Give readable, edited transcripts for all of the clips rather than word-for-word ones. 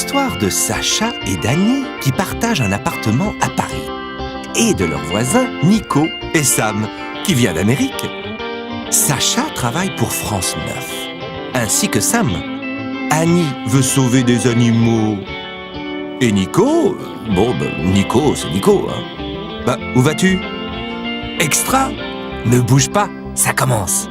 l'histoire de Sacha et d'Annie qui partagent un appartement à Paris et de leurs voisins Nico et Sam qui vient d'Amérique. Sacha travaille pour France 9, ainsi que Sam. Annie veut sauver des animaux. Et Nico, Nico, c'est Nico. Hein. Où vas-tu? Extra? Ne bouge pas, ça commence.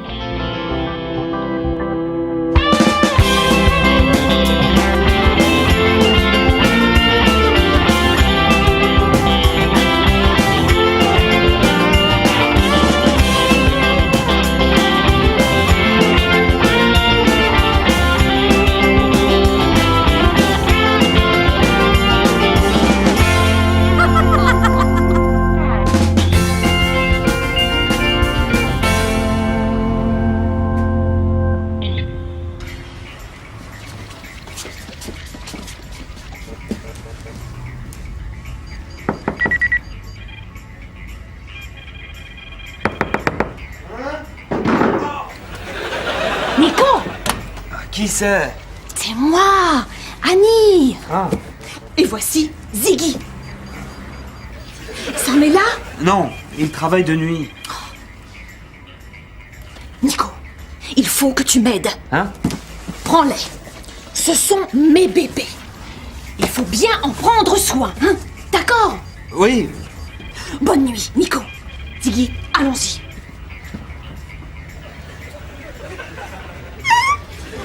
Nico! Qui c'est? C'est moi, Annie. Ah. Et voici Ziggy. Sam est là? Non, il travaille de nuit. Nico, il faut que tu m'aides. Hein? Prends-les. Ce sont mes bébés. Il faut bien en prendre soin, hein? D'accord? Oui. Bonne nuit, Nico. Ziggy, allons-y.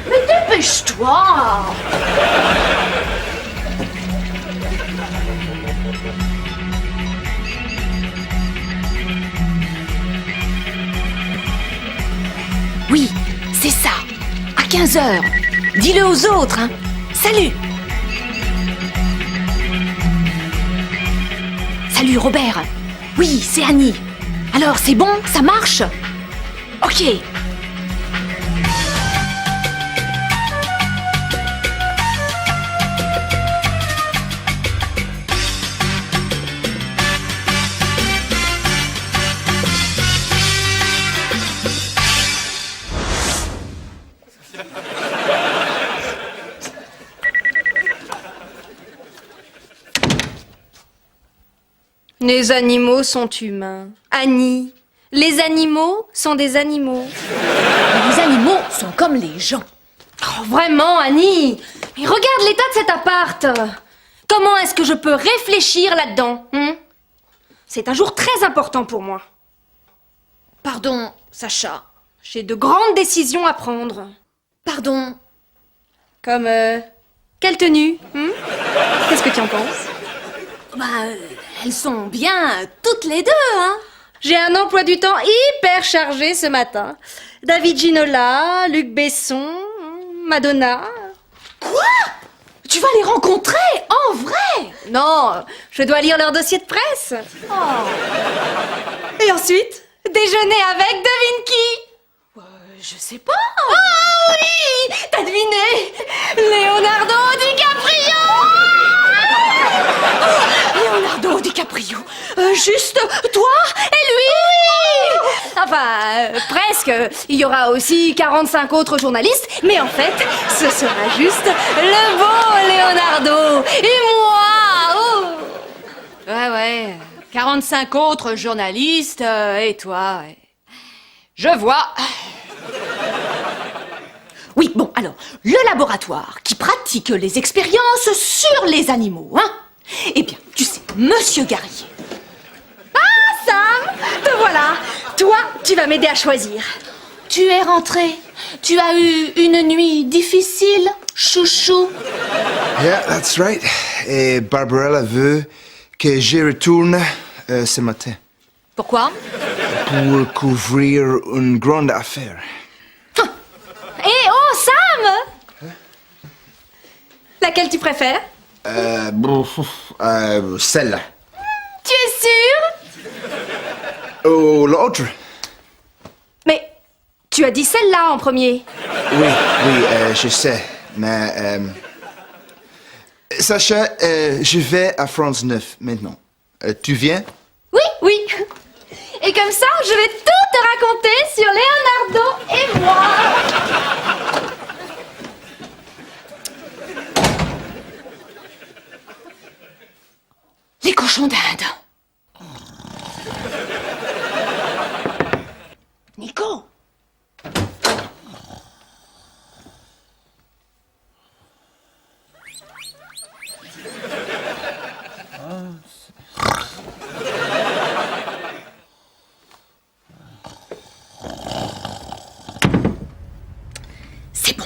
Mais dépêche-toi! Oui, c'est ça. À 15h. Dis-le aux autres, hein. Salut! Salut, Robert. Oui, c'est Annie. Alors, c'est bon? Ça marche? Ok. Les animaux sont humains. Annie, les animaux sont des animaux. Les animaux sont comme les gens. Oh, vraiment, Annie? Mais regarde l'état de cet appart. Comment est-ce que je peux réfléchir là-dedans, hein? C'est un jour très important pour moi. Pardon, Sacha. J'ai de grandes décisions à prendre. Pardon. Comme, quelle tenue, hein? Qu'est-ce que tu en penses? Elles sont bien toutes les deux, hein? J'ai un emploi du temps hyper chargé ce matin. David Ginola, Luc Besson, Madonna. Quoi? Tu vas les rencontrer en vrai? Non, je dois lire leur dossier de presse. Oh. Et ensuite, déjeuner avec, devine qui? Je sais pas. Oh oui, t'as deviné? Leonardo DiCaprio. Leonardo DiCaprio. Juste toi et lui? Oui. Enfin, presque. Il y aura aussi 45 autres journalistes, mais en fait, ce sera juste le beau Leonardo et moi. Oh. Ouais. 45 autres journalistes et toi. Ouais. Je vois. Oui, bon, alors, le laboratoire qui pratique les expériences sur les animaux, hein? Eh bien, tu sais, Monsieur Garrier. Ah, Sam, te voilà. Toi, tu vas m'aider à choisir. Tu es rentré. Tu as eu une nuit difficile, chouchou. Yeah, that's right. Et Barbarella veut que j'y retourne ce matin. Pourquoi? Pour couvrir une grande affaire. Et oh, Sam! Laquelle tu préfères? Celle-là. Tu es sûr? Ou l'autre? Mais tu as dit celle-là en premier. Oui, je sais. Mais, Sacha, je vais à France 9 maintenant. Tu viens? Oui. Et comme ça, je vais tout te raconter sur Leonardo et moi. les cochons d'Inde. Nico! C'est bon,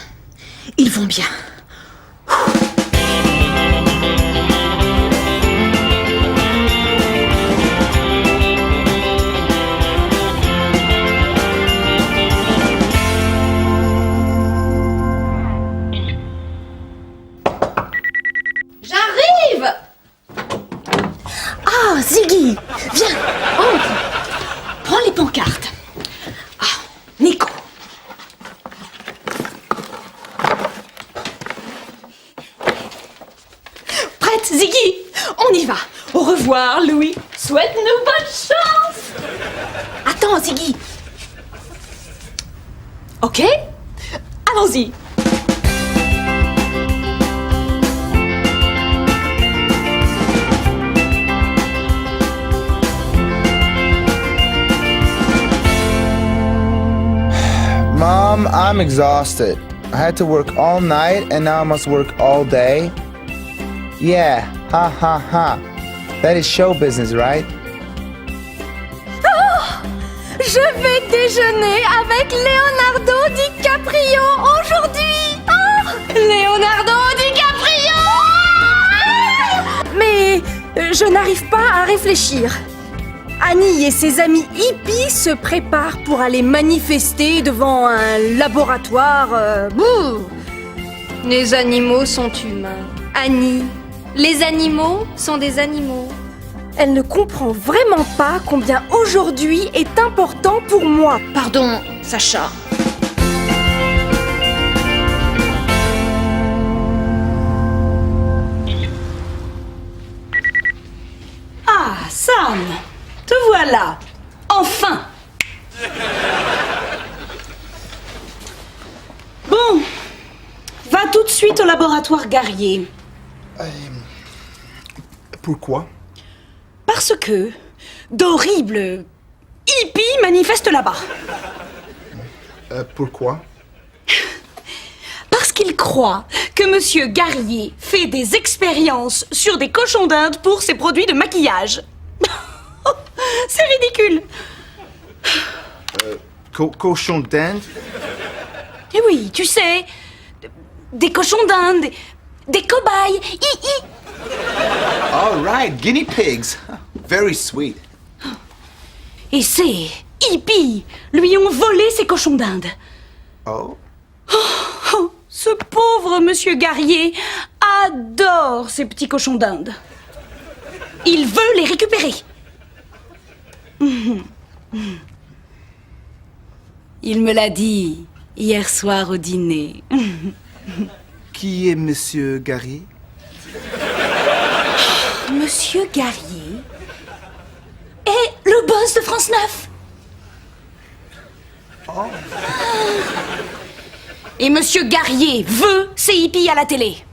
ils vont bien. J'arrive! Ah, Ziggy, viens, entre. Prends les pancartes. Ah, Nico. Prête, Ziggy? On y va. Au revoir, Louis. Souhaite-nous bonne chance. Attends, Ziggy. Ok? Allons-y. Mom, I'm exhausted. I had to work all night and now I must work all day. Yeah, ha ha ha. That is show business, right? Je vais déjeuner avec Leonardo DiCaprio aujourd'hui. Oh, Leonardo DiCaprio! Mais je n'arrive pas à réfléchir. Annie et ses amis hippies se préparent pour aller manifester devant un laboratoire. Bouh! Les animaux sont humains. Annie, les animaux sont des animaux. Elle ne comprend vraiment pas combien aujourd'hui est important pour moi. Pardon, Sacha. Ah, Sam, te voilà. Enfin. Bon, va tout de suite au laboratoire Garrier. Pourquoi? Parce que d'horribles hippies manifestent là-bas. Pourquoi? Parce qu'ils croient que Monsieur Garrier fait des expériences sur des cochons d'Inde pour ses produits de maquillage. C'est ridicule. Cochon d'Inde? Et oui, tu sais, des cochons d'Inde, des cobayes. All right, guinea pigs. Very sweet. Et ces hippies lui ont volé ses cochons d'Inde. Oh? Oh, ce pauvre Monsieur Garrier adore ces petits cochons d'Inde. Il veut les récupérer. Il me l'a dit hier soir au dîner. Qui est Monsieur Garrier? Monsieur Garrier est le boss de France 9. Et Monsieur Garrier veut ces hippies à la télé.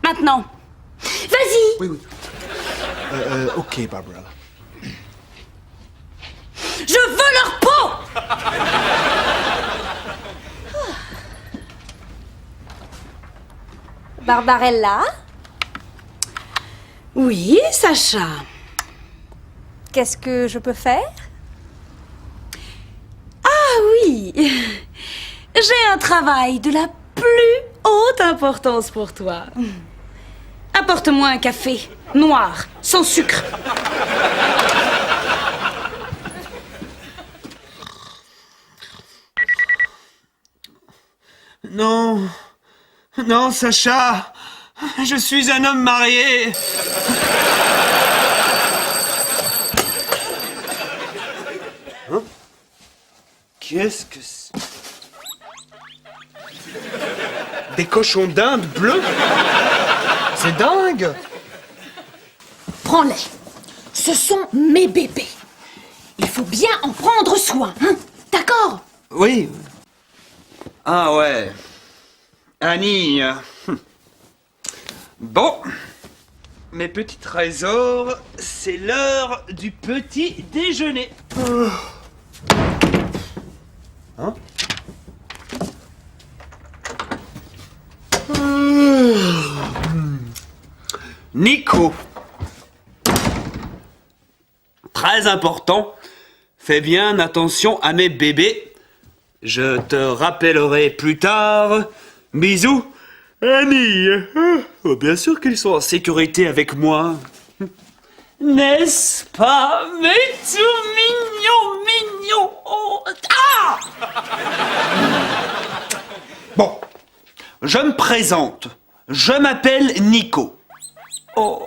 Maintenant, vas-y. Oui. Ok, Barbara. Je veux leur peau. Barbarella, Oui, Sacha. qu'est-ce que je peux faire? Ah oui. J'ai un travail de la plus haute importance pour toi. Apporte-moi un café noir, sans sucre. Non. Non, Sacha. Je suis un homme marié. Hein? Qu'est-ce que c'est? Des cochons d'Inde bleus? C'est dingue! Prends-les. Ce sont mes bébés. Il faut bien en prendre soin, hein? D'accord? Oui. Ah ouais. Annie. Bon. mes petits trésors, c'est l'heure du petit déjeuner. Hein? Nico. Très important, fais bien attention à mes bébés. Je te rappellerai plus tard. Bisous, Annie. Oh, bien sûr qu'ils sont en sécurité avec moi. N'est-ce pas, mais tout mignon. Oh. Ah! Bon, je me présente. Je m'appelle Nico. Oh,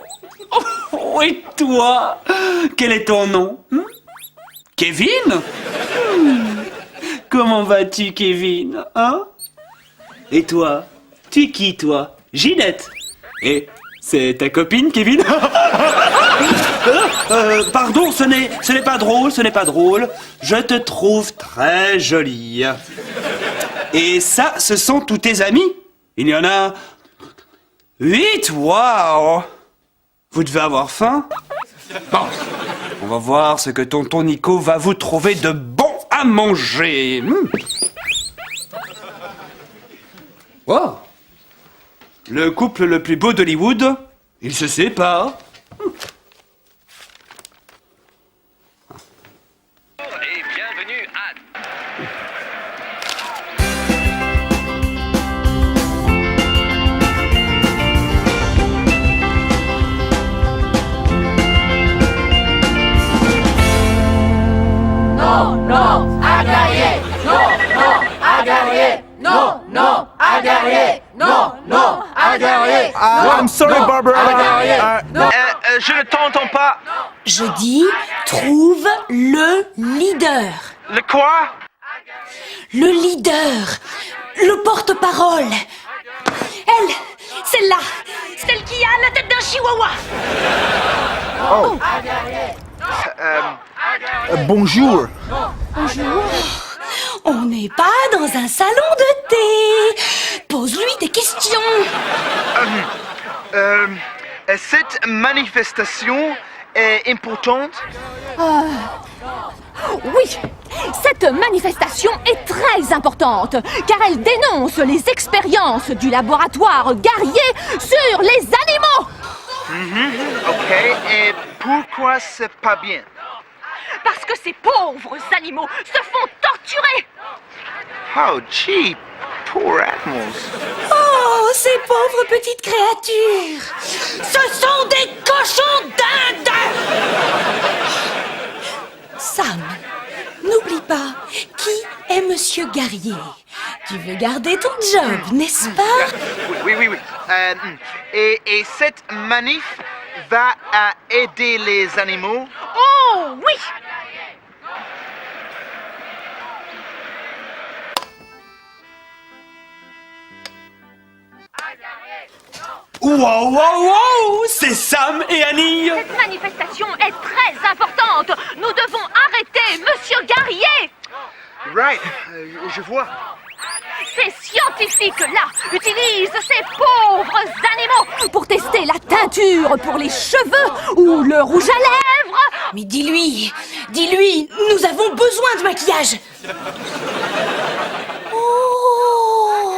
et toi? Quel est ton nom? Kevin? Comment vas-tu, Kevin? Hein? Et toi? Tu es qui, toi? Ginette? Et c'est ta copine, Kevin? Pardon, ce n'est pas drôle, Je te trouve très jolie. Et ça, ce sont tous tes amis? Il y en a 8, waouh! Vous devez avoir faim? Bon, on va voir ce que tonton Nico va vous trouver de bon à manger. Wow! Le couple le plus beau d'Hollywood, il se sépare. Et bienvenue à... I'm sorry, Barbara. je ne t'entends pas. Je dis, trouve le leader. Le quoi? Le leader. Le porte-parole. Elle, celle-là. Celle qui a la tête d'un chihuahua. Bonjour. On n'est pas dans un salon de thé. Pose-lui des questions. Cette manifestation est importante? Oui, cette manifestation est très importante, car elle dénonce les expériences du laboratoire Garrier sur les animaux. Ok, et pourquoi c'est pas bien? Parce que ces pauvres animaux se font torturer. Oh, gee, poor animals. Oh, ces pauvres petites créatures. Ce sont des cochons d'Inde. Sam, n'oublie pas, qui est Monsieur Garrier? Tu veux garder ton job, n'est-ce pas? Oui. Et cette manif va aider les animaux? Oh oui. Wow, c'est Sam et Annie. Cette manifestation est très importante. Nous devons arrêter Monsieur Garrier. Right, je vois. Ces scientifiques-là utilisent ces pauvres animaux pour tester la teinture pour les cheveux ou le rouge à lèvres. Mais dis-lui, nous avons besoin de maquillage. Oh.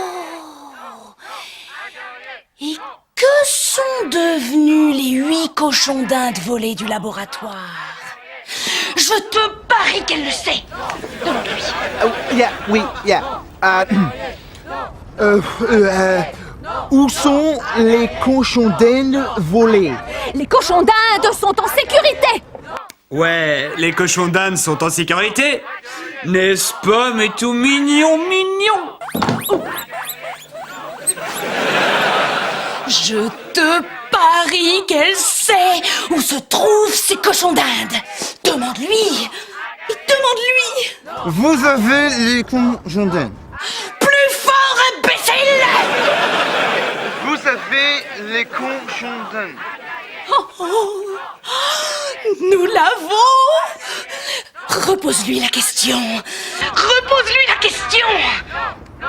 Et que sont devenus les 8 cochons d'Inde volés du laboratoire? Je te parie qu'elle le sait. Oui. Où sont les cochons d'Inde volés? Les cochons d'Inde sont en sécurité. Ouais, les cochons d'Inde sont en sécurité. N'est-ce pas, mais tout mignon. Je te parie qu'elle sait où se trouvent ces cochons d'Inde. Demande-lui. Vous avez les cochons d'Inde. Plus fort, imbécile! Vous avez les cochons d'Inde. Nous l'avons! Repose-lui la question.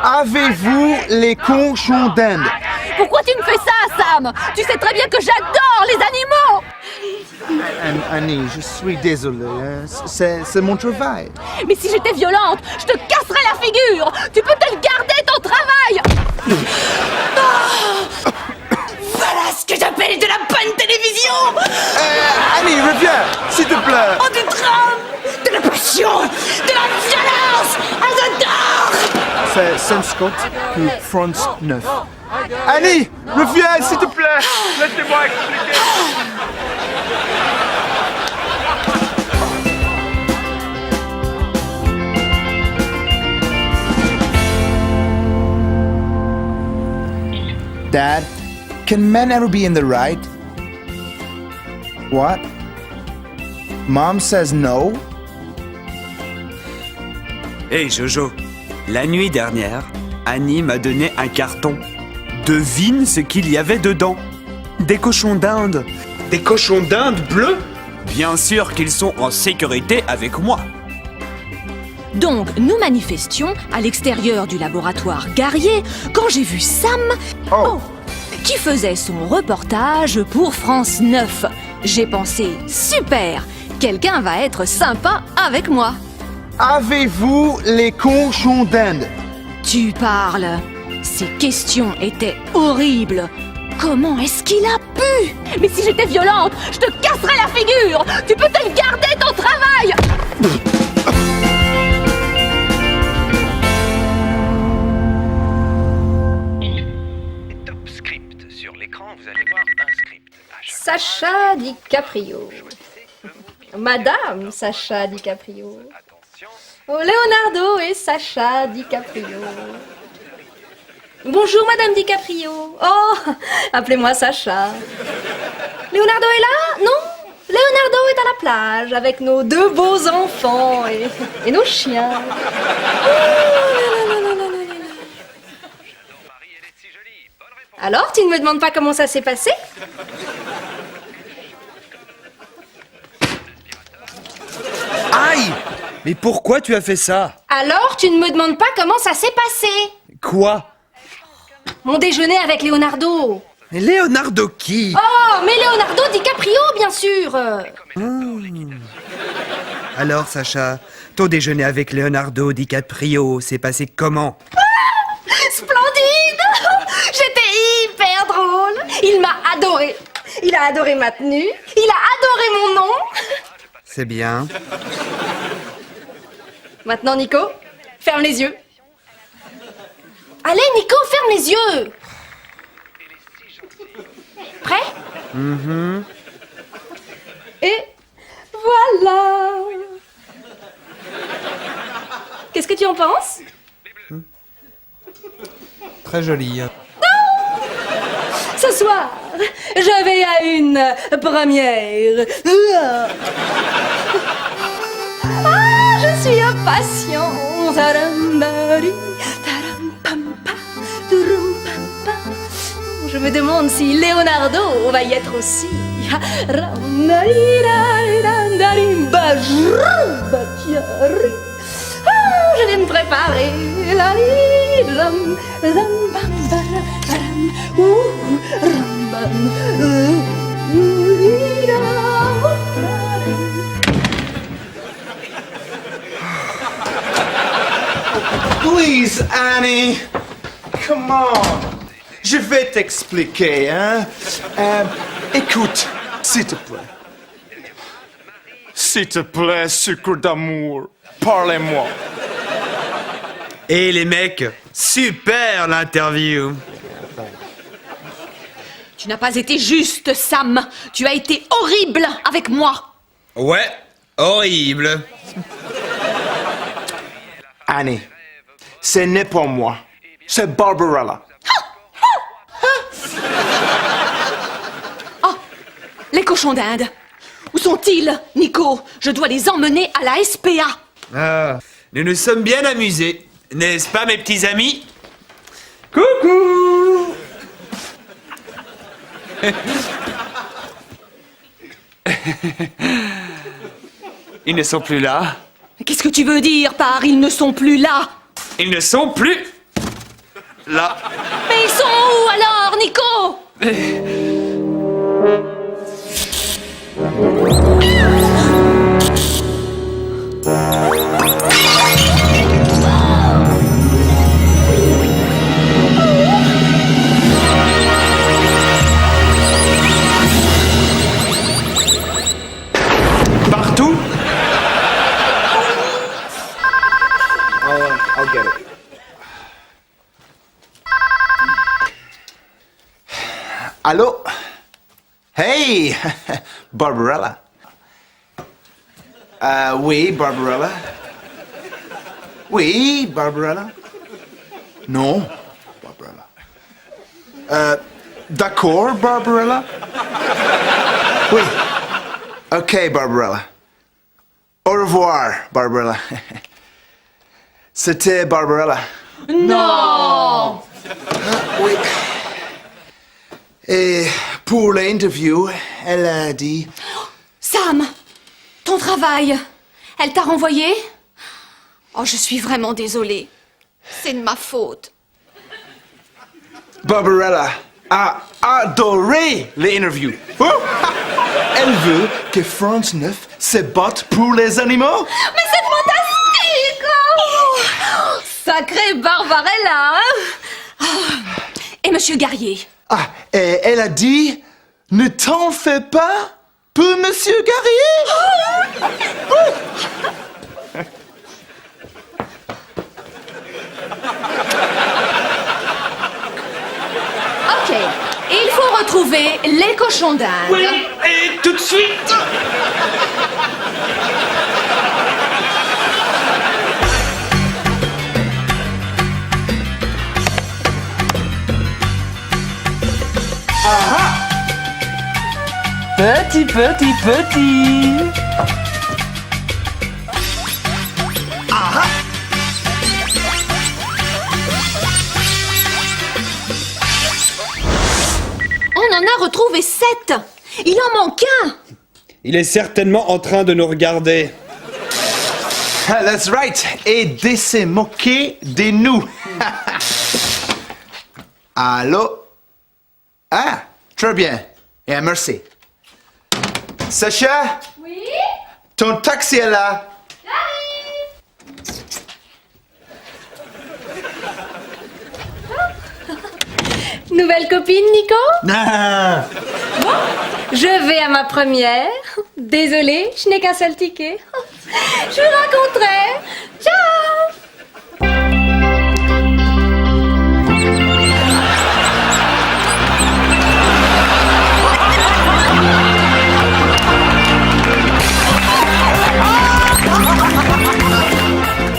Avez-vous les cochons d'Inde? Pourquoi tu me fais ça, Sam. Tu sais très bien que j'adore les animaux. Annie, je suis désolé. Hein. C'est mon travail. Mais si j'étais violente, je te casserais la figure. Tu peux te le garder, ton travail. Voilà ce que j'appelle de la bonne télévision. Annie, reviens, s'il te plaît. Oh, du drame, de la passion, de la violence. Ah, j'adore. C'est Sam Scott pour France 9. Annie, reviens, s'il te plaît. Laissez-moi expliquer. Dad, can men ever be in the right? What? Mom says no? Hey Jojo, la nuit dernière, Annie m'a donné un carton. Devine ce qu'il y avait dedans. Des cochons d'Inde. Des cochons d'Inde bleus? Bien sûr qu'ils sont en sécurité avec moi. Donc, nous manifestions à l'extérieur du laboratoire Garrier quand j'ai vu Sam qui faisait son reportage pour France 9. J'ai pensé, super, quelqu'un va être sympa avec moi. Avez-vous les cochons d'Inde? Tu parles. Ces questions étaient horribles. Comment est-ce qu'il a pu? Mais si j'étais violente, je te casserais la figure. Tu peux te le garder, ton travail. Top script. Sur l'écran, vous allez voir un script. Sacha DiCaprio. Madame Sacha DiCaprio. Attention. Oh, Leonardo et Sacha DiCaprio. Bonjour, Madame DiCaprio. Oh, appelez-moi Sacha. Leonardo est là? Non? Leonardo est à la plage avec nos deux beaux enfants et nos chiens. Oh, là, là, là, là, là, là. Marie, elle est si jolie. Bonne réponse. Alors, tu ne me demandes pas comment ça s'est passé? Aïe! Mais pourquoi tu as fait ça? Alors, tu ne me demandes pas comment ça s'est passé? Quoi? Mon déjeuner avec Leonardo. Mais Leonardo qui? Oh, mais Leonardo DiCaprio, bien sûr. Alors Sacha, ton déjeuner avec Leonardo DiCaprio s'est passé comment? Splendide. J'étais hyper drôle. Il m'a adoré. Il a adoré ma tenue. Il a adoré mon nom. C'est bien. Maintenant, Nico, ferme les yeux. Allez, Nico, ferme les yeux. Prêt? Et voilà. Qu'est-ce que tu en penses? Très joli. Ce soir, je vais à une première. Ah, je suis impatient. Je me demande si Leonardo va y être aussi. Je vais me préparer. Please, Annie. Come on. Je vais t'expliquer, hein. Écoute, s'il te plaît. S'il te plaît, sucre d'amour. Parlez-moi. Et les mecs, super l'interview. Tu n'as pas été juste, Sam. Tu as été horrible avec moi. Ouais, horrible. Annie, ce n'est pas moi. C'est Barbarella. Oh, les cochons d'Inde. Où sont-ils, Nico? Je dois les emmener à la SPA. Ah, nous nous sommes bien amusés, n'est-ce pas mes petits amis? Coucou! Ils ne sont plus là. Qu'est-ce que tu veux dire par ils ne sont plus là? Ils ne sont plus là. Mais ils sont où alors, Nico? Partout? I'll get it. Allô? Hey, Barbarella. Oui, Barbarella. Oui, Barbarella. Non, Barbarella. D'accord, Barbarella. Oui. Ok, Barbarella. Au revoir, Barbarella. C'était Barbarella. Non! Oui. Et pour l'interview, elle a dit... Sam, ton travail, elle t'a renvoyé? Oh, je suis vraiment désolée. C'est de ma faute. Barbarella a adoré l'interview. Oh! Elle veut que France 9 se batte pour les animaux. Mais c'est fantastique! Oh, sacré Barbarella, hein? Et Monsieur Guerrier? Ah, et elle a dit, ne t'en fais pas pour Monsieur Guerrier. Ok, il faut retrouver les cochons d'Inde. Oui, et tout de suite. Petit. On en a retrouvé 7. Il en manque un. Il est certainement en train de nous regarder. Ah, that's right. Et de se moquer de nous. Allô? Ah, très bien. Et merci. Sacha? Oui? Ton taxi est là. Nouvelle copine, Nico? Non. Je vais à ma première. Désolée, je n'ai qu'un seul ticket. Je vous raconterai. Ciao!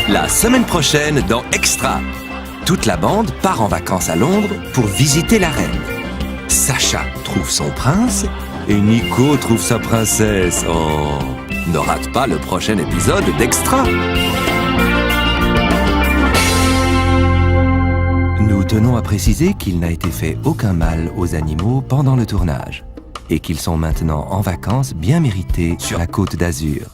La semaine prochaine dans Extra. Toute la bande part en vacances à Londres pour visiter la reine. Sacha trouve son prince et Nico trouve sa princesse. Oh, ne rate pas le prochain épisode d'Extra. Nous tenons à préciser qu'il n'a été fait aucun mal aux animaux pendant le tournage et qu'ils sont maintenant en vacances bien méritées sur la Côte d'Azur.